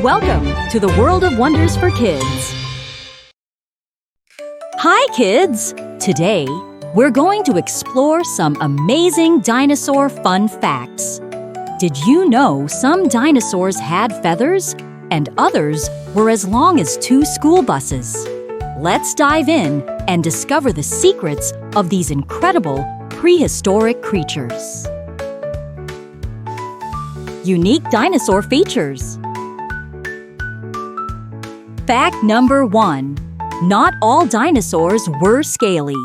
Welcome to the world of wonders for kids. Hi, kids! Today, we're going to explore some amazing dinosaur fun facts. Did you know some dinosaurs had feathers and others were as long as 2 school buses? Let's dive in and discover the secrets of these incredible prehistoric creatures. Unique dinosaur features. Fact number 1. Not all dinosaurs were scaly.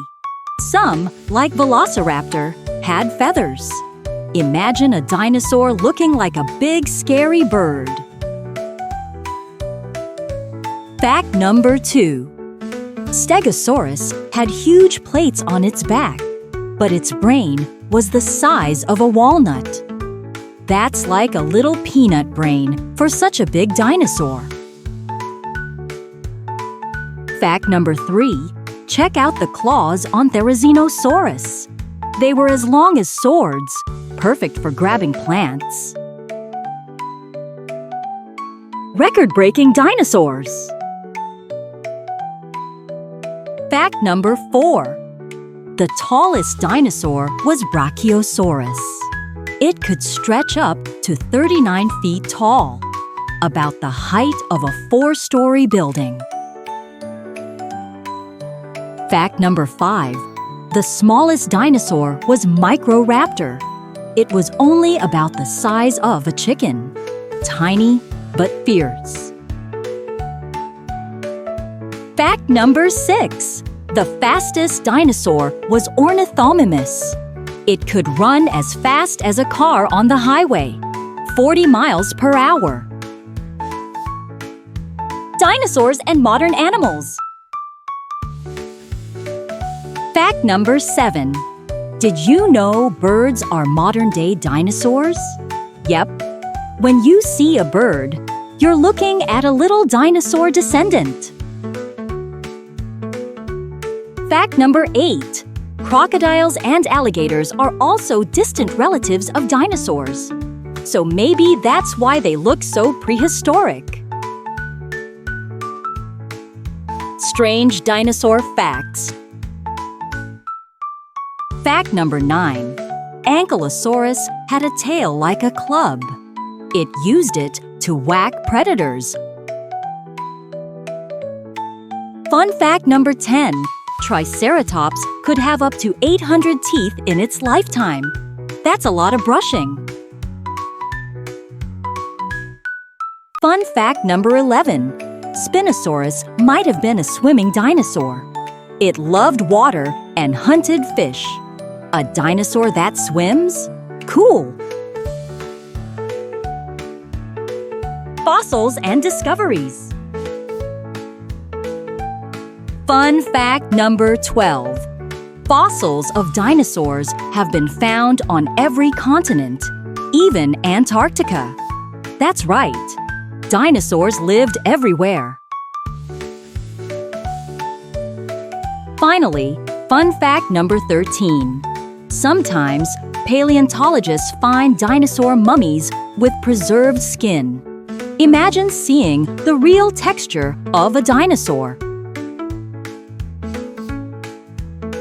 Some, like Velociraptor, had feathers. Imagine a dinosaur looking like a big, scary bird. Fact number 2. Stegosaurus had huge plates on its back, but its brain was the size of a walnut. That's like a little peanut brain for such a big dinosaur. Fact number 3. Check out the claws on Therizinosaurus. They were as long as swords, perfect for grabbing plants. Record-breaking dinosaurs. Fact number 4. The tallest dinosaur was Brachiosaurus. It could stretch up to 39 feet tall, about the height of a 4-story building. Fact number 5. The smallest dinosaur was Microraptor. It was only about the size of a chicken, tiny but fierce. Fact number 6. The fastest dinosaur was Ornithomimus. It could run as fast as a car on the highway, 40 miles per hour. Dinosaurs and modern animals. Fact number 7. Did you know birds are modern-day dinosaurs? Yep. When you see a bird, you're looking at a little dinosaur descendant. Fact number 8. Crocodiles and alligators are also distant relatives of dinosaurs. So maybe that's why they look so prehistoric. Strange dinosaur facts. Fact number 9. Ankylosaurus had a tail like a club. It used it to whack predators. Fun fact number 10. Triceratops could have up to 800 teeth in its lifetime. That's a lot of brushing. Fun fact number 11. Spinosaurus might have been a swimming dinosaur. It loved water and hunted fish. A dinosaur that swims? Cool! Fossils and discoveries. Fun fact number 12. Fossils of dinosaurs have been found on every continent, even Antarctica. That's right. Dinosaurs lived everywhere. Finally, fun fact number 13. Sometimes, paleontologists find dinosaur mummies with preserved skin. Imagine seeing the real texture of a dinosaur.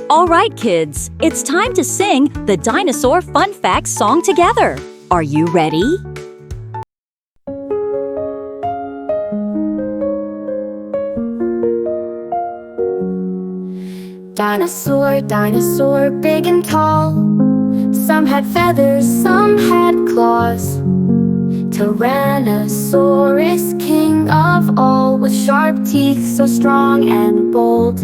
All right, kids, it's time to sing the Dinosaur Fun Facts song together. Are you ready? Dinosaur, dinosaur, big and tall. Some had feathers, some had claws. Tyrannosaurus, king of all, with sharp teeth so strong and bold.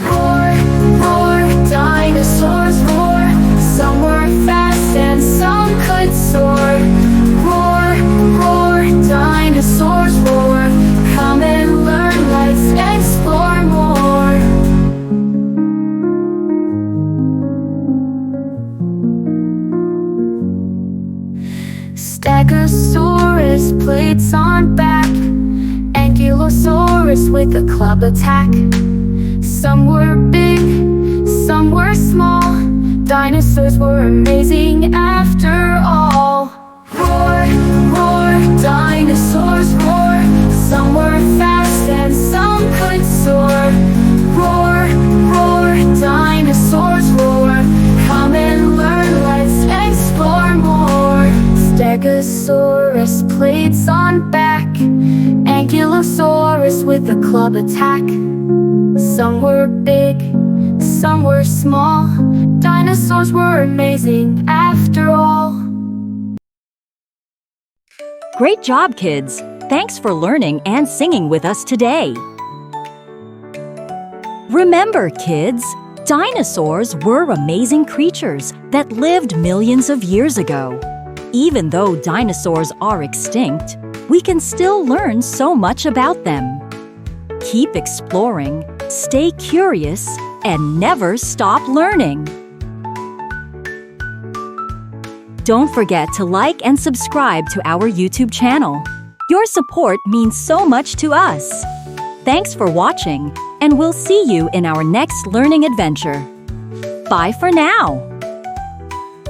Roar, roar, dinosaurs roar. Some were fast and some could soar. Roar, roar, dinosaurs roar. Come and learn, let's explore more. Stegosaurus, plates on back. Ankylosaurus with a club attack. Some were big, some were small. Dinosaurs were amazing after all. Roar, roar, dinosaurs. Carnivores, plates on back. Ankylosaurus with a club attack. Some were big, some were small. Dinosaurs were amazing after all. Great job, kids! Thanks for learning and singing with us today. Remember, kids, dinosaurs were amazing creatures that lived millions of years ago. Even though dinosaurs are extinct, we can still learn so much about them. Keep exploring, stay curious, and never stop learning. Don't forget to like and subscribe to our YouTube channel. Your support means so much to us. Thanks for watching, and we'll see you in our next learning adventure. Bye for now!